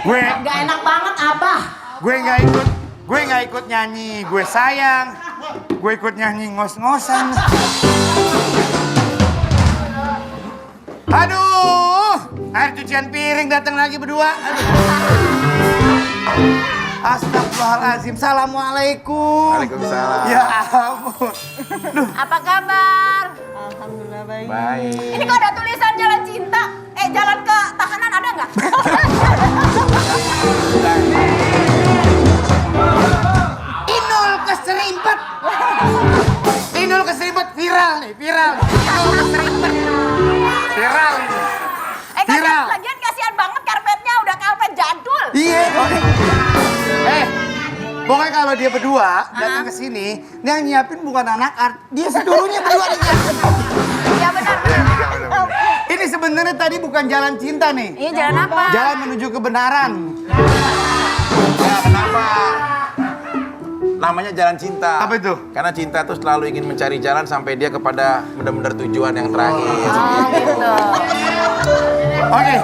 Gue Gak enak banget, Abah. gue nggak ikut nyanyi, gue sayang. Gue ikut nyanyi ngos-ngosan. Aduh, air cucian piring datang lagi berdua. Aduh. Astagfirullahaladzim, Assalamualaikum. Waalaikumsalam. Ya ampun. Apa kabar? Alhamdulillah baik. Baik. Ini kok ada tulisan jalan cinta? Jalan ke tahanan ada nggak? Inul keserimpet. Inul keserimpet viral nih, viral. Inul keserimpet. Viral. Viral. Lagian kasihan banget karpetnya udah karpet jadul. Iya. Pokoknya kalau dia berdua datang ke sini, dia yang nyiapin bukan anak art, dia seluruhnya berdua nih. Iya benar. Ini sebenarnya tadi bukan jalan cinta nih. Iya jalan apa? Jalan menuju kebenaran. Ya, kenapa? Namanya jalan cinta. Apa itu? Karena cinta tuh selalu ingin mencari jalan sampai dia kepada benar-benar tujuan yang terakhir. Oh gitu. Oke,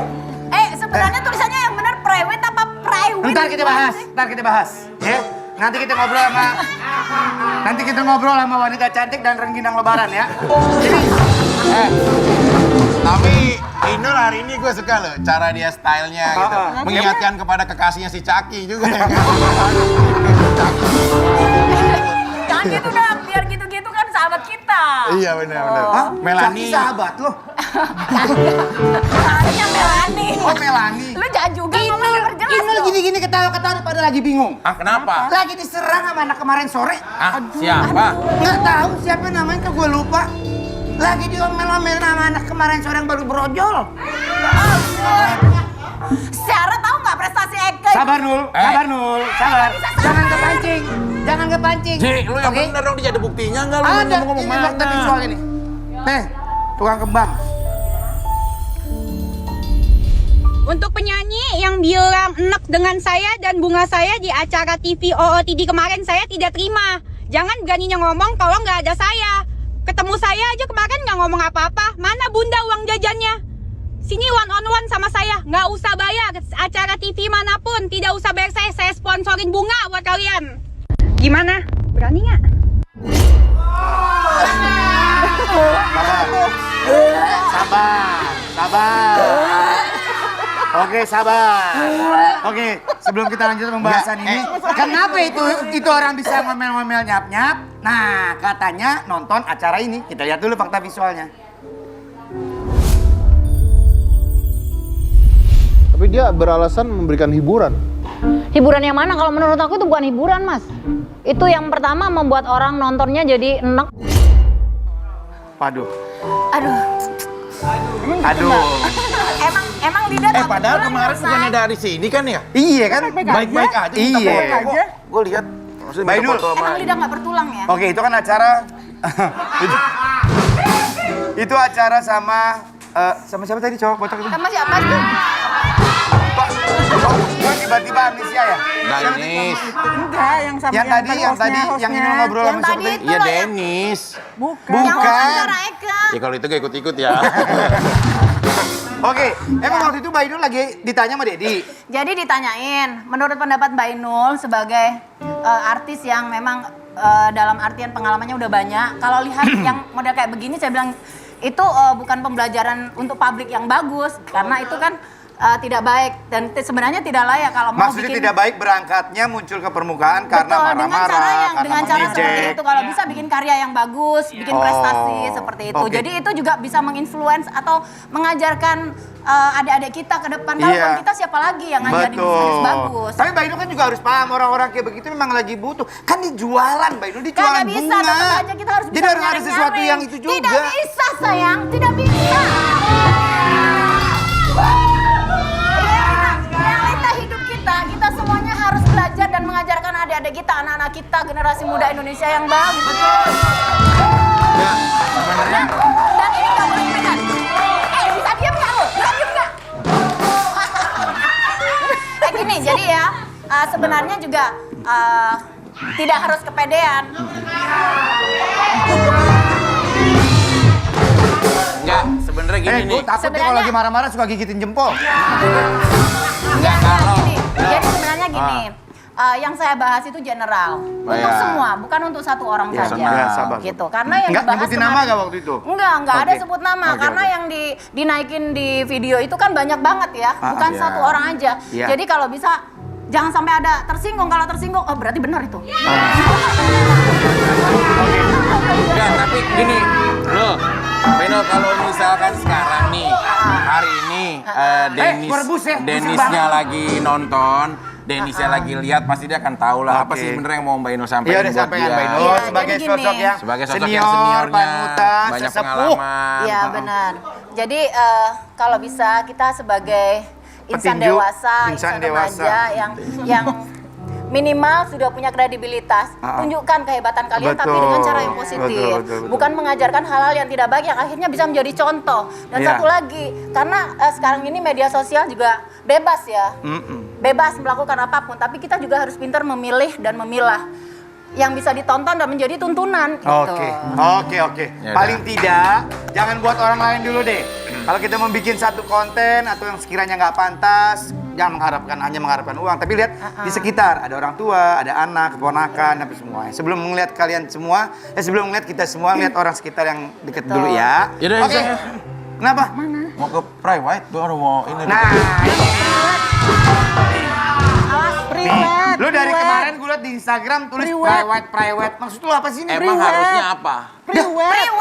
Sebenarnya tulisannya yang benar private apa private? ntar kita bahas. Ya, nanti kita ngobrol sama wanita cantik dan rengginang lebaran ya. Jadi, Tapi Inul hari ini gue suka loh cara dia stylenya gitu. Mengingatkan kepada kekasihnya si Caki juga. Jangan gitu dong, biar gitu-gitu kan sahabat kita. Iya benar-benar. Hah? Melani. Caki sahabat lo. Harusnya Melani. Oh, Melani. Lu jangan juga ngomong perjelas Inul dong. gini-gini ketawa-ketawa pada lagi bingung. Ah kenapa? Lagi diserang sama anak kemarin sore. Ah siapa? Nggak tahu siapa namanya, tuh gue lupa. Lagi diomel-omel sama anak kemarin sore yang baru brojol. Sarah tahu nggak prestasi Eka? Sabar Nul, sabar. Jangan kepancing. Ji, lu yang Oke? bener dong, dia ada buktinya nggak lu Ada, ngomong ini fakta visual ini. Nih, tukang kembang. Untuk penyanyi yang bilang enek dengan saya dan bunga saya di acara TV OOTD kemarin, saya tidak terima. Jangan beraninya ngomong kalau nggak ada saya. Ketemu saya aja kemarin nggak ngomong apa-apa. Mana bunda uang jajannya? Sini one on one sama saya, nggak usah bayar. Acara TV manapun, tidak usah bayar saya sponsorin bunga buat kalian. Gimana? Berani nggak? Sabar. Oke, sabar. Oke, sebelum kita lanjut pembahasan ini, kenapa itu orang bisa ngomel-ngomel nyap-nyap? Nah, katanya nonton acara ini. Kita lihat dulu fakta visualnya. Tapi dia beralasan memberikan hiburan. Hiburan yang mana? Kalau menurut aku itu bukan hiburan, Mas. Itu yang pertama membuat orang nontonnya jadi enek. Waduh. Aduh. Emang lidah tak Padahal bertulang, kemarin Mas. bukannya dari sini kan ya? Iya kan? Baik-baik aja. Iya. Gue lihat. Maksudnya Baik, minta Nul. foto sama Emang lidah nggak bertulang ya? Oke, itu kan acara. Itu acara sama siapa tadi cowok botak itu? Sama siapa sih? Pak, kok tiba-tiba amnesia ya? Dennis. Enggak, yang sama Yang tadi yang ini ngobrol Yang sama siapa tadi tadi? itu Iya loh yang- Dennis. Bukan. Yang Bukan. wawancara Eka. Ya kalau itu gue ikut-ikut ya. Oke, emang waktu itu Mbak Inul lagi ditanya sama Dedi. Jadi ditanyain, menurut pendapat Mbak Inul sebagai artis yang memang dalam artian pengalamannya udah banyak. Kalau lihat yang model kayak begini, saya bilang itu bukan pembelajaran untuk publik yang bagus. Karena itu kan tidak baik dan sebenarnya tidak layak kalau mau Maksudnya bikin. tidak baik berangkatnya muncul ke permukaan karena Betul, dengan cara marah-marah, yang karena dengan cara seperti mengejek. itu. Kalau bisa bikin karya yang bagus, bikin prestasi seperti itu. oke. Jadi itu juga bisa menginfluence atau mengajarkan adik-adik kita ke depan. Kalau Iya. bukan kita siapa lagi yang ngajarin bisnis bagus? Tapi Mbak Inul kan juga harus paham orang-orang kayak begitu memang lagi butuh. Kan dia jualan, Mbak Inul, dia jualan Kagak bisa, bunga. tetap aja kita harus bisa Jadi harus ada sesuatu nyaring-nyaring. yang itu juga. Tidak bisa sayang, tidak bisa. Realita hidup kita semuanya harus belajar dan mengajarkan adik-adik kita, anak-anak kita, generasi muda Indonesia yang bagus. Ya, sebenarnya Dan ini nggak boleh pegang. Bisa diam nggak lo? Bisa diam nggak? Gini, jadi ya sebenarnya juga tidak harus kepedean. enggak, sebenarnya gini nih. Gue takut dia kalau Sebenarnya- lagi marah-marah suka gigitin jempol. Enggak, kalau gini. Jadi sebenarnya gini, yang saya bahas itu general untuk ya. semua, bukan untuk satu orang saja. Ya, sabar. Gitu. Karena yang Enggak dibahas nyebutin nama kemarin- gak waktu itu? Enggak ada Oke. sebut nama Oke, karena oke. yang dinaikin di video itu kan banyak banget ya, bukan iya. satu orang aja. Iya. Jadi kalau bisa jangan sampai ada tersinggung. Kalau tersinggung, oh berarti benar itu. Enggak, tapi gini, loh, Beno kalau misalkan sekarang nih, hari ini berbus ya, busuk Denisnya banget. lagi nonton, Denisnya lagi lihat, pasti dia akan tahu lah apa Oke. sih sebenarnya yang mau Mbak Ino sampaikan Iya udah buat sampaikan dia. Mbak Ino Iya, sebagai jadi gini. sosok yang Sebagai sosok senior, yang seniornya, panutan, banyak sesepuh. pengalaman. Iya benar. Jadi kalau bisa kita sebagai insan Petinju, dewasa, insan insan dewasa. remaja yang minimal sudah punya kredibilitas, tunjukkan kehebatan kalian tapi Betul, dengan cara yang positif, betul. bukan mengajarkan hal-hal yang tidak baik yang akhirnya bisa menjadi contoh. Dan Iya. satu lagi, karena sekarang ini media sosial juga bebas ya, bebas melakukan apapun, tapi kita juga harus pintar memilih dan memilah yang bisa ditonton dan menjadi tuntunan. Gitu. Oke. Ya Paling tidak, jangan buat orang lain dulu deh. Kalau kita mau bikin satu konten atau yang sekiranya nggak pantas, jangan hanya mengharapkan uang. Tapi lihat di sekitar, ada orang tua, ada anak, keponakan, apa semua. Sebelum melihat kalian semua, sebelum melihat kita semua, lihat orang sekitar yang deket dulu ya. Yaudah, Oke. saya- Kenapa? Mau ke private, baru mau ini. Nah, Priwet. lu dari kemarin gue liat di Instagram tulis private. Maksud lu apa sih ini? Emang harusnya apa? Priwet.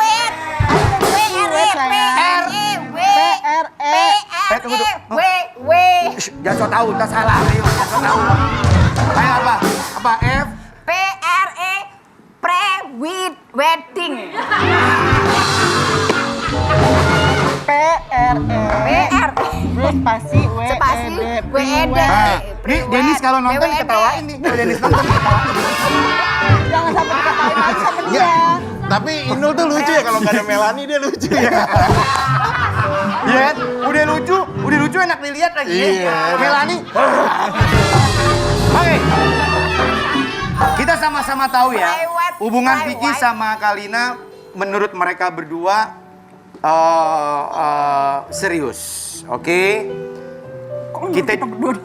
Shh, jangan so tau, tak salah. Ayo, jangan so tau. Ayo apa? Apa? F? Wedding. Spasi Spasi WED. Nah, nih Denis kalau nonton ketawain nih. Kalau Denis nonton ketawain. Jangan sampai diketawain lagi sama dia. Ya, tapi Inul tuh lucu ya kalau nggak ada Melani dia lucu ya. Iya, udah lucu enak dilihat lagi. Iya. Melani. Oke. Kita sama-sama tahu ya, hubungan Vicky sama Kalina menurut mereka berdua serius. Oke. Kita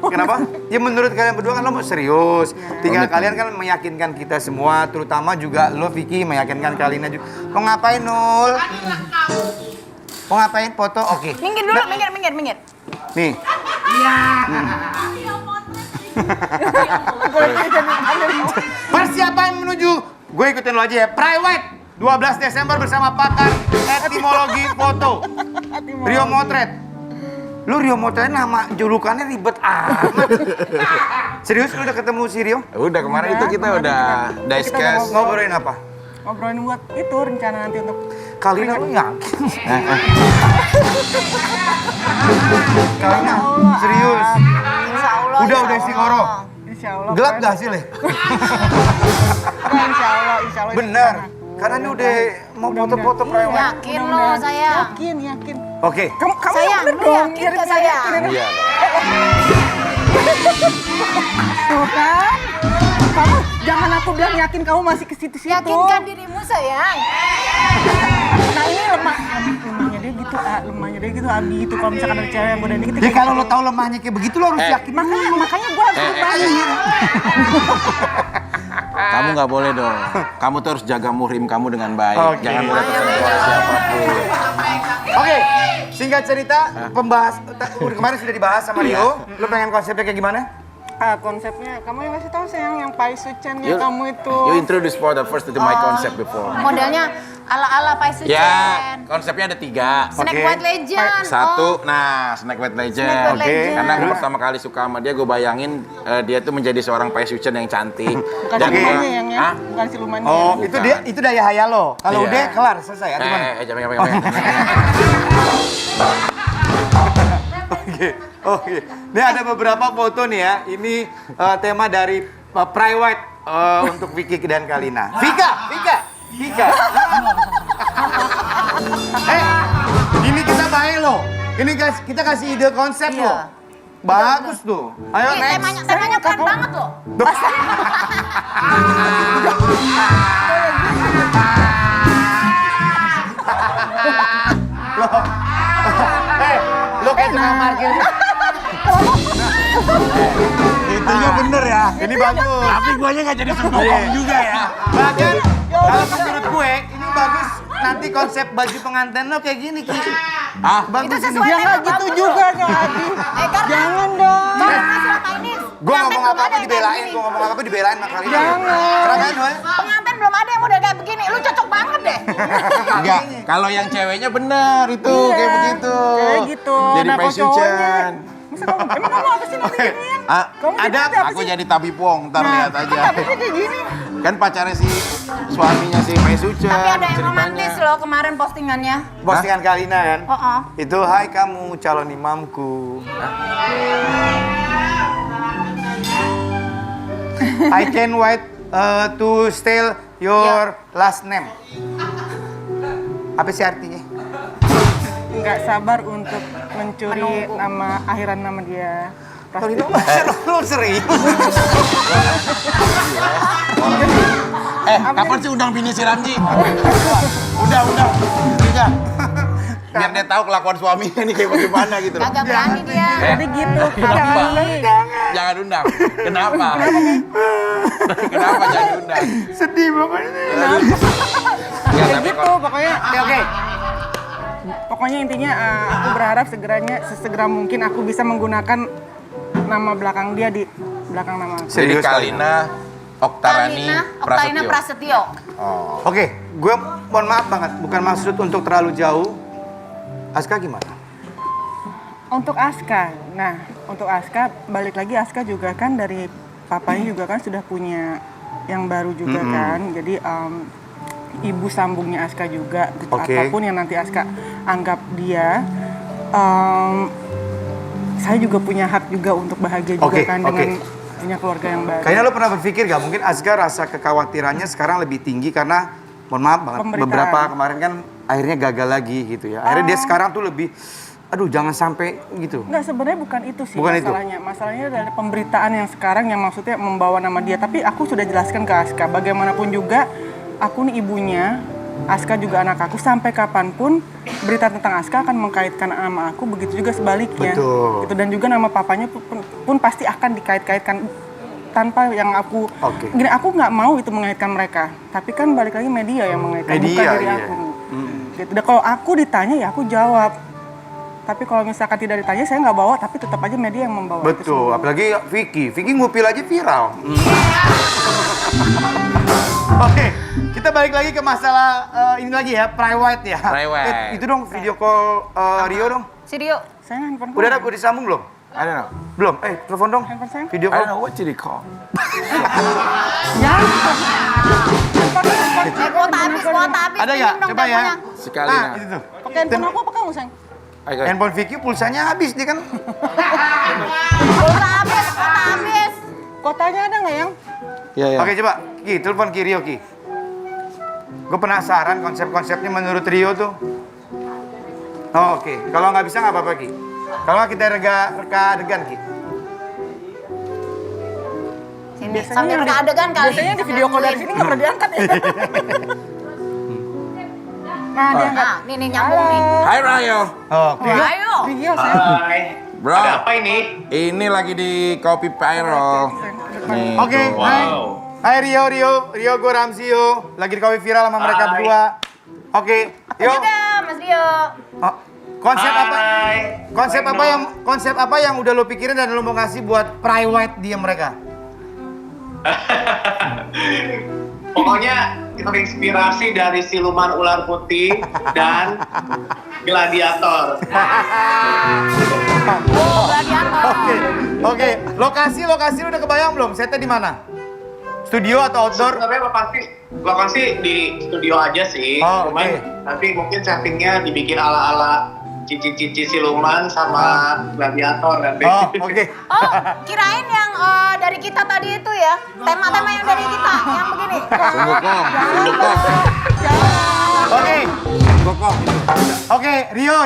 kenapa? Ya menurut kalian berdua kan lo mau serius. Tinggal kalian kan meyakinkan kita semua, terutama juga lo Vicky meyakinkan Kalina juga. Mau ngapain Nul? Mau ngapain foto? Oke. Minggir dulu, minggir. Nih. Persiapan menuju, gue ikutin lo aja ya. Private 12 Desember bersama pakar etimologi foto. Rio Motret. Lu Rio Motret nama julukannya ribet amat. Serius lu udah ketemu si Rio? Udah kemarin itu kita udah discuss. Ngobrolin apa? Ngobrolin buat itu rencana nanti untuk Kalina lu yakin? Kalina, serius. Insya Allah. Udah insya Istiqoroh. Allah. insya Allah. Gelap kan? gak sih, Le? Nah, insya Allah. Bener. Karena ini udah mau foto-foto private. Yakin lo sayang. Yakin. Oke. Kamu Sayang, yang bener lu dong. yakin gak sayang? Iya. Tuh kan. Kamu jangan aku bilang yakin kamu masih ke situ-situ. Yakinkan dirimu sayang. Nah ini lemahnya dia gitu, lemahnya dia gitu, Abi gitu. Kalau misalkan ada cewek yang godain dikit. Ya kalau lo tahu lemahnya kayak begitu lo harus yakin. Makanya gue harus berbalik. Kamu nggak boleh dong. Kamu tuh harus jaga muhrim kamu dengan baik. Oke. Jangan boleh tersentuh oleh siapapun. Oke, singkat cerita, kemarin sudah dibahas sama Rio. Lo pengen konsepnya kayak gimana? Konsepnya, kamu yang kasih tahu sayang, yang Pai Suchennya You- kamu itu. You introduce for the first to my concept before. Modelnya ala-ala Pai Sucen. Ya, konsepnya ada 3. Snack Oke. White Legend. Satu, nah Snack White Legend. Snack White Legend. Karena aku pertama kali suka sama dia, gue bayangin dia tuh menjadi seorang Pai Sucen yang cantik. Bukan Oke. silumannya yang ya, Hah? bukan silumannya. Oh, Bukan. itu daya hayal lo. Kalau Iya. udah kelar selesai atau gimana? Jangan. Oke. Ini ada beberapa foto nih ya. Ini tema dari private untuk Vicky dan Kalina. Vika. Ini kita baik loh. Ini kita kasih ide konsep Iya. loh. Bagus tuh. Ayo Ih, next. temanya keren banget loh. Lo kayak tukang parkir. bener ya. Ini bagus. Tapi guanya nggak jadi sembokong juga ya. Bahkan kalau menurut gue ini bagus. Nanti konsep baju pengantin lo kayak gini Ki. Ah, Bagus Itu ini. sesuai Ya nggak tema gitu bagus. juga Kak Adi. Karena Jangan dong. karena selama ini Gue ngomong pengantin belum apa-apa ada yang kayak dibelain, begini. gue ngomong apa-apa dibelain sama kali ini. Jangan. Keren Noel? Pengantin belum ada yang udah kayak begini. Lu cocok banget deh. enggak. Kalau yang ceweknya bener itu Iya, kayak begitu. kayak gitu. Jadi Nah, kalau Paisuchan. cowoknya, masa emang kamu apa sih nanti giniin? Ah, Kamu ada jadi apa aku sih? jadi Tabi Pong, ntar lihat aja. Tapi kayak gini. Kan pacarnya si suaminya si Paisuchan. Tapi ada yang ceritanya. romantis loh kemarin postingannya. Postingan Kalina kan? Oh. Itu hai kamu calon imamku. I can wait to steal your last name. Apa sih artinya? Nggak sabar untuk mencuri nama akhiran nama dia. Pasti. Lu serius? Kapan sih undang bini si Ramji? Udah. Biar dia tahu kelakuan suaminya nih kayak bagaimana gitu. Kagak berani dia. Jadi gitu. Kenapa? Adi. Jangan undang. Kenapa? Kenapa jangan undang? Sedih banget. Ya, Kayak tapi gitu pokoknya. Oke. Pokoknya intinya aku berharap sesegera mungkin aku bisa menggunakan nama belakang dia di belakang nama aku. jadi Serius, Kalina Oktarani Oktarina Prasetyo. Prasetyo. Oh. Oke, gue mohon maaf banget, bukan maksud untuk terlalu jauh. Aska gimana? Untuk Aska, nah untuk Aska balik lagi Aska juga kan dari papanya juga kan sudah punya yang baru juga kan, jadi ibu sambungnya Aska juga, Oke. apapun yang nanti Aska anggap dia, saya juga punya hak juga untuk bahagia juga Oke, kan oke. dengan punya keluarga yang baru. Kayaknya lo pernah berpikir gak? Mungkin Aska rasa kekhawatirannya sekarang lebih tinggi karena, mohon maaf banget, Pemberitaan. beberapa kemarin kan akhirnya gagal lagi gitu ya. Akhirnya dia sekarang tuh lebih, aduh jangan sampai gitu. Enggak, sebenarnya bukan itu sih Bukan itu? masalahnya. Masalahnya dari pemberitaan yang sekarang yang maksudnya membawa nama dia. Tapi aku sudah jelaskan ke Aska, bagaimanapun juga aku nih ibunya, Aska juga anak aku, sampai kapanpun berita tentang Aska akan mengkaitkan nama aku, begitu juga sebaliknya. Betul. Gitu. Dan juga nama papanya pun pasti akan dikait-kaitkan tanpa yang aku Oke. gini, aku nggak mau itu mengaitkan mereka, tapi kan balik lagi media yang mengaitkan, bukan Media, diri iya. aku. Gitu. Dan kalau aku ditanya ya aku jawab, tapi kalau misalkan tidak ditanya saya nggak bawa, tapi tetap aja media yang membawa itu Betul, semua. apalagi Vicky ngupil aja viral. Oke, kita balik lagi ke masalah ini lagi ya, private ya. Private. Itu dong video call Rio dong. Sirio. Saya handphone Udah disambung belum? I don't know. Belum? Telepon dong. Handphone saya? Video I call. don't know what you call. Kuota habis. Ada Pinjam ya? dong Coba ya. teleponnya. Sekali Nah, nah. itu tuh. pakai handphone aku apa kamu sayang? Handphone Vicky pulsanya habis dia kan. Kuota habis. Kotanya ada nggak yang? Iya, iya. Oke coba, Ki, telepon Ki Rio Ki. Gue penasaran konsep-konsepnya menurut Rio tuh. Oh, oke, kalau nggak bisa nggak apa-apa Ki. Kalau nggak kita reka adegan Ki. Sini, sambil reka adegan kali. Biasanya di video call dari sini nggak pernah diangkat ya. Nah, dia angkat. Nah, nih nyambung nih. Hai Rayo. Oke. Ayo. Rio saya. Bro. Ada apa ini? Ini lagi di Kopi Pyro. Nih. Oke, hai Rio, gue Ramsio. Lagi di Kopi Viral sama mereka berdua. Oke, Rio. Juga Mas Rio. Oh, konsep apa yang udah lo pikirin dan lo mau ngasih buat private dia mereka? Pokoknya terinspirasi dari siluman ular putih dan gladiator. Oh, gladiator. Oke. Lokasi lo udah kebayang belum? Setnya di mana? Studio atau outdoor? Sebenarnya lokasi di studio aja sih. Oh, Cuman oke. nanti mungkin settingnya dibikin ala-ala cici-cici siluman sama gladiator nanti. Oh, oke. Oh, kirain yang dari kita tadi itu ya. Tema-tema yang dari kita, yang begini. Sungguh kok. Oke, Rio.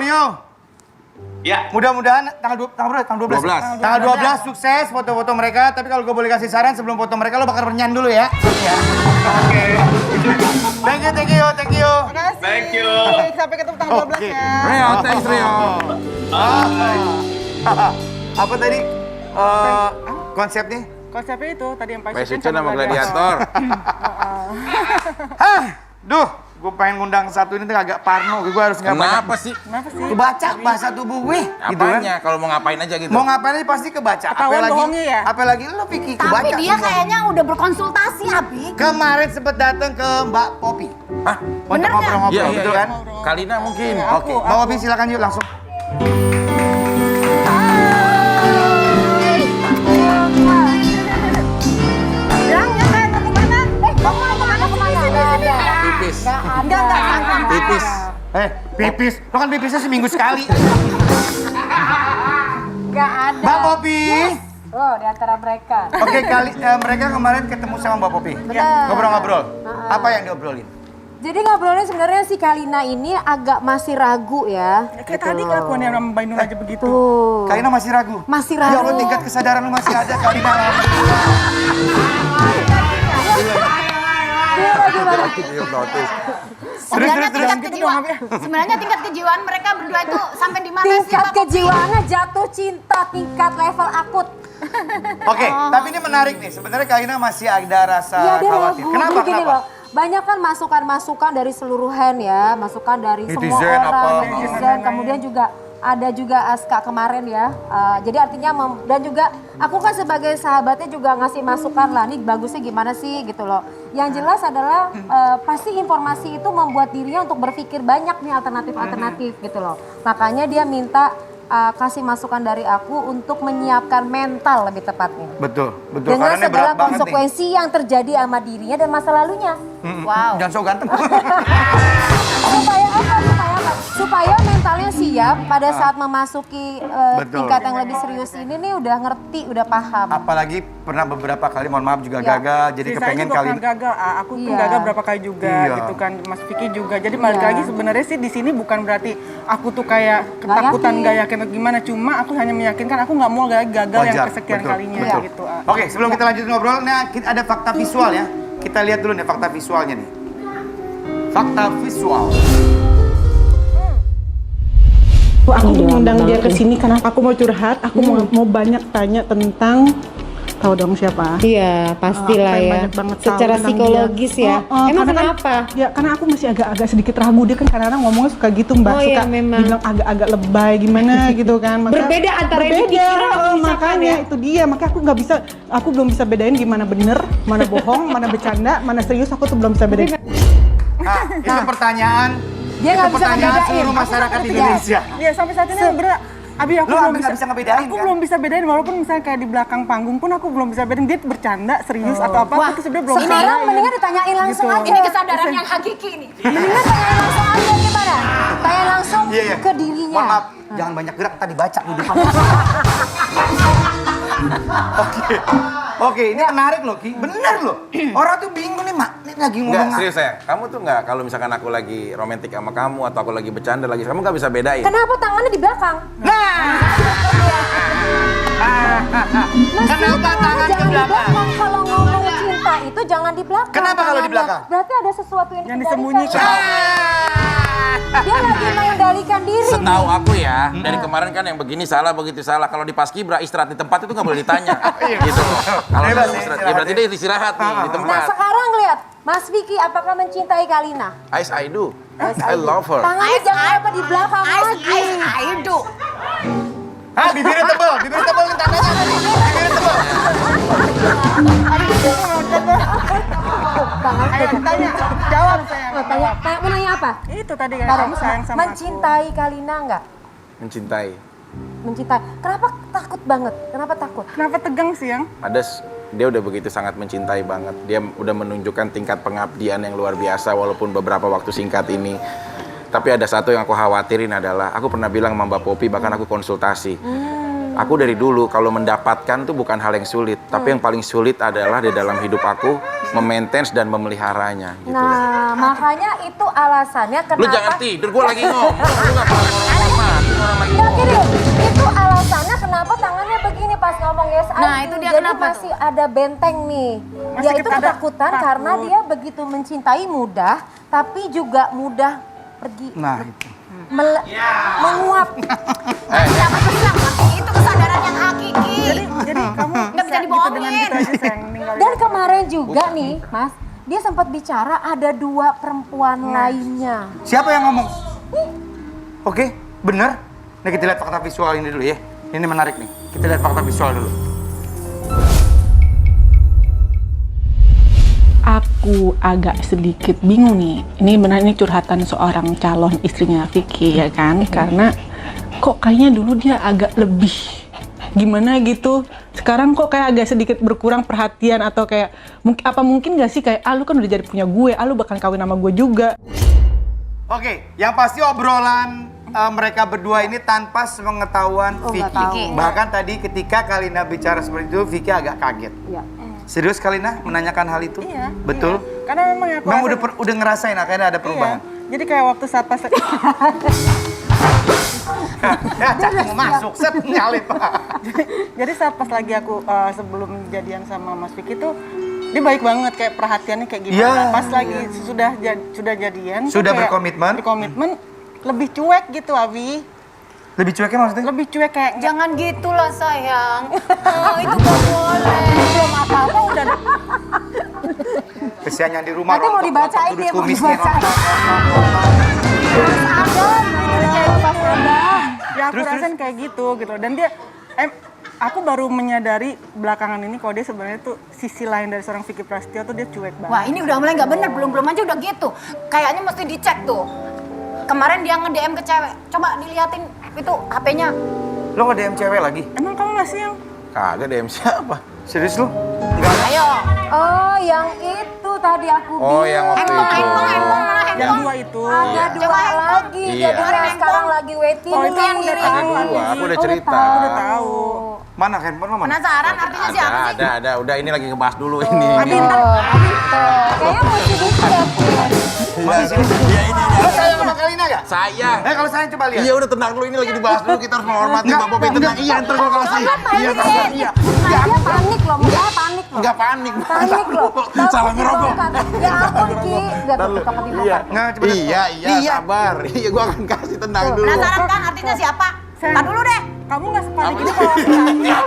Ya. Mudah-mudahan tanggal 12. 12. Tanggal 12 sukses foto-foto mereka, tapi kalau gue boleh kasih saran sebelum foto mereka lo bakal bernyanyi dulu ya. Oke. Thank you. Makasih. Thank you. Sampai ketemu tanggal 12 Oke. ya. Rio, thanks Rio. Apa tadi konsepnya? Konsepnya itu tadi yang Passion sama gladiator. Hah, duh, gue pengen ngundang satu ini tuh agak parno, gue harus nggak banyak. Kenapa sih? Kenapa sih? Kebaca bahasa tubuh gue, gitu kan. Apanya? Kalau mau ngapain aja gitu. Mau ngapain aja pasti kebaca. Ketahuan bohongnya ya? Apalagi lo Vicky Tapi kebaca. dia semua. kayaknya udah berkonsultasi, Abi. Kemarin sempet datang ke Mbak Popi. Hah? Untuk Bener nggak? ngobrol-ngobrol, Iya, iya, betul iya. kan? Kalina mungkin. Oke, Mbak Popi silakan yuk langsung. Bilangnya saya mau kemana? Kamu mau kemana? Nggak ada. Pipis. Enggak. Pipis. Pipis. Lo kan pipisnya seminggu sekali. Nggak ada. Mbak Popi. Oh, di antara mereka. Oke, mereka kemarin ketemu sama Mbak Popi. Benar. Ngobrol-ngobrol. Apa yang diobrolin? Jadi ngobrolnya sebenarnya si Kalina ini agak masih ragu ya. Kayak tadi kelakuannya sama Mbak Inul aja begitu. Tuh. Kalina masih ragu? Masih Ya Allah, ragu. tingkat kesadaran lu masih ada, Kalina. Hipnotis. Sebenarnya tingkat kejiwaan mereka berdua itu sampai di mana sih, Tingkat Mbak Popi? kejiwaannya jatuh cinta tingkat level akut. Oke, tapi ini menarik nih. Sebenarnya Kalina masih ada rasa Iya dia khawatir. ragu. Kenapa? Jadi gini Kenapa? loh, banyak kan masukan-masukan dari seluruh hand ya, masukan dari Netizen semua orang, apa? netizen, kemudian juga ada juga Aska kemarin ya. Jadi artinya dan juga aku kan sebagai sahabatnya juga ngasih masukan lah, nih bagusnya gimana sih gitu loh. Yang jelas adalah pasti informasi itu membuat dirinya untuk berpikir banyak nih alternatif-alternatif gitu loh. Makanya dia minta kasih masukan dari aku untuk menyiapkan mental lebih tepatnya. Betul. Dengan Karena ini segala berat banget nih. konsekuensi yang terjadi sama dirinya dan masa lalunya. Wow. Jangan so ganteng. Supaya apa? Supaya mentalnya siap pada saat memasuki Betul. tingkat yang lebih serius ini nih udah ngerti, udah paham. Apalagi pernah beberapa kali, mohon maaf juga Ya. gagal. Jadi Si saya kepengen juga kali pernah gagal, aku pun Iya. gagal berapa kali juga Iya. gitu kan, Mas Vicky juga. Jadi balik Iya. lagi sebenarnya sih di sini bukan berarti aku tuh kayak ketakutan yakin. nggak yakin atau gimana, cuma aku hanya meyakinkan aku nggak mau lagi gagal yang wajar. kesekian Betul, kalinya betul. gitu. Oke, sebelum kita lanjut ngobrol, nah ada fakta visual ya. Kita lihat dulu nih fakta visualnya nih. Fakta visual. Aku mengundang dia ke sini karena aku mau curhat, aku mau banyak tanya tentang tahu dong siapa? Iya, pastilah Aku pengen ya. banyak banget tahu Secara tentang psikologis dia. ya. Emang karena kan- kenapa? ya karena aku masih agak sedikit ragu, dia kan kadang-kadang ngomongnya suka gitu Mbak, Oh, suka iya, memang. dibilang agak-agak lebay gimana gitu kan. Berbeda antara yang berbeda, dipikirin sama ucapan makanya ya. itu dia, makanya aku belum bisa bedain gimana bener, mana bohong, mana bercanda, mana serius, aku tuh belum bisa bedain. Nah, itu pertanyaan. Dia nggak itu bisa pertanyaan ngebedain. seluruh masyarakat Aku Indonesia. Iya sampai saat ini bener. Abi aku Lu belum sampai nggak bisa ngebedain, aku kan? belum bisa bedain walaupun misalnya kayak di belakang panggung pun aku belum bisa bedain dia bercanda, serius atau apa, aku tuh sebenarnya belum bisa Sekarang bedain. mendingan ditanyain langsung Gitu. aja. Ini kesadaran yang hakiki nih. Mendingan tanya langsung aja gimana? Tanya langsung Iya, iya. ke dirinya. Mohon maaf, jangan banyak gerak, tadi baca dulu. Oke, ini menarik loh, Ki. Bener loh. Orang tuh bingung nih, Mak. Ini lagi Enggak, ngomong serius sayang. Kamu tuh enggak, kalau misalkan aku lagi romantis sama kamu atau aku lagi bercanda lagi, kamu nggak bisa bedain. Kenapa tangannya di belakang? Nah. Kenapa tangan ke jangan di belakang? belakang. Kalau ngomong cinta itu jangan di belakang. Kenapa kalau di tangannya. belakang? Berarti ada sesuatu yang disembunyikan. Dia lagi mengendalikan diri. Setahu aku ya, dari kemarin kan yang begini salah, begitu salah. Kalau di Paskibra istirahat di tempat itu nggak boleh ditanya. Gitu. Kalau Bebas dia ya, istirahat, ya istirahat berarti ya. dia istirahat nih di Nah tempat. sekarang lihat, Mas Vicky apakah mencintai Kalina? Yes, I do. I love her. Tangannya jangan apa di belakang lagi. Aidu. Hah, bibirnya tebal nih tandanya tadi. Bibirnya tebal. Tanya, jawab sayang. Mau nanya apa? Itu tadi kan Taruh. kamu sayang sama aku. Mencintai Kalina nggak? Mencintai. Mencintai. Kenapa takut banget? Kenapa takut? Kenapa tegang sih yang? Dia udah begitu sangat mencintai banget. Dia udah menunjukkan tingkat pengabdian yang luar biasa walaupun beberapa waktu singkat ini. Tapi ada satu yang aku khawatirin adalah, aku pernah bilang sama Mbak Popi, bahkan aku konsultasi. Aku dari dulu kalau mendapatkan tuh bukan hal yang sulit, tapi yang paling sulit adalah di dalam hidup aku memaintain dan memeliharanya. Gitu. Nah, makanya itu alasannya kenapa. Lu jangan tidur, gue lagi ngomong. Lu nggak pernah ngomong, orang lagi Nggak, gini, ngomong. itu alasannya kenapa tangannya begini pas ngomong yes I Nah, do. itu dia Jadi kenapa masih ada benteng nih. Masih Yaitu ada ketakutan takut. karena dia begitu mencintai mudah, tapi juga mudah pergi. Nah, itu. Menguap. Siapa bilang? Itu kesadaran yang hakiki. Jadi kamu Nggak bisa gitu dengan dibohongin. gitu aja kemarin juga nih, Mas, dia sempat bicara ada 2 perempuan lainnya. Siapa yang ngomong? Oke, bener. Nih kita lihat fakta visual ini dulu ya. Ini menarik nih. Kita lihat fakta visual dulu. Aku agak sedikit bingung nih. Ini benar ini curhatan seorang calon istrinya Vicky ya kan? Karena kok kayaknya dulu dia agak lebih gimana gitu. Sekarang kok kayak agak sedikit berkurang perhatian atau kayak mungkin gak sih kayak lu kan udah jadi punya gue, lu bakal kawin sama gue juga. Oke, yang pasti obrolan mereka berdua ini tanpa sepengetahuan Vicky. Bahkan tadi ketika Kalina bicara seperti itu, Vicky agak kaget. Iya. Serius Kalina menanyakan hal itu? Iya. Betul? Iya. Karena memang aku Memang udah ngerasain akhirnya ada perubahan? Iya. Jadi kayak waktu saat pas Ya, cacing mau masuk, set nyalip. Jadi saat pas lagi aku sebelum jadian sama Mas Vicky tuh dia baik banget kayak perhatiannya kayak gimana. Iya, Pas lagi sudah jadian tuh Sudah kayak berkomitmen? lebih cuek gitu Abi. Lebih cueknya maksudnya? Lebih cuek kayak Jangan gitu lah sayang. Itu gak boleh. belum apa-apa udah Kesian yang di rumah Nanti mau rontok-rontok dibacain kudus dia, mau kumisnya. dibacain. ya aku Terus, rasain kayak gitu dan dia aku baru menyadari belakangan ini kalau dia sebenarnya tuh sisi lain dari seorang Vicky Prasetyo tuh dia cuek banget. Wah ini udah mulai nggak bener, belum aja udah gitu. Kayaknya mesti dicek tuh. Kemarin dia nge-DM ke cewek, coba diliatin itu HP-nya. Lo nge-DM cewek lagi? Emang kamu masih yang Kagak DM siapa? Serius lu? Enggak. Ayo. Oh, yang itu tadi aku Oh, yang waktu itu. yang 2 itu. Ada 2 lagi, Iya. jadi yang sekarang lagi waiting. Oh, itu yang nih. dari Ada awal. 2, aku udah Oh, cerita. tahu. Udah tahu. Mana handphone lo mana? Penasaran artinya siapa sih? Ada. Udah ini lagi ngebahas dulu ini. Kayaknya masih dicek. Mana sini? Iya ini. Lo sayang sama Kalina gak? Sayang. Kalau sayang coba lihat. Iya udah tenang dulu, ini lagi dibahas dulu, kita harus menghormati Mbak Popi. Tenang, iya ntar gue kasih. Iya ntar gua- iya. Dia panik loh, mukanya panik loh. Enggak panik. Panik loh. Salah ngerokok. Ya ampun Ki, gak ketok-ketok Iya. Nggak, coba lihat. Iya, sabar. Iya, gua akan kasih, tenang dulu. Penasaran kan artinya siapa? Tar dulu deh. Kamu nggak sepanik ini kalau aku nanya.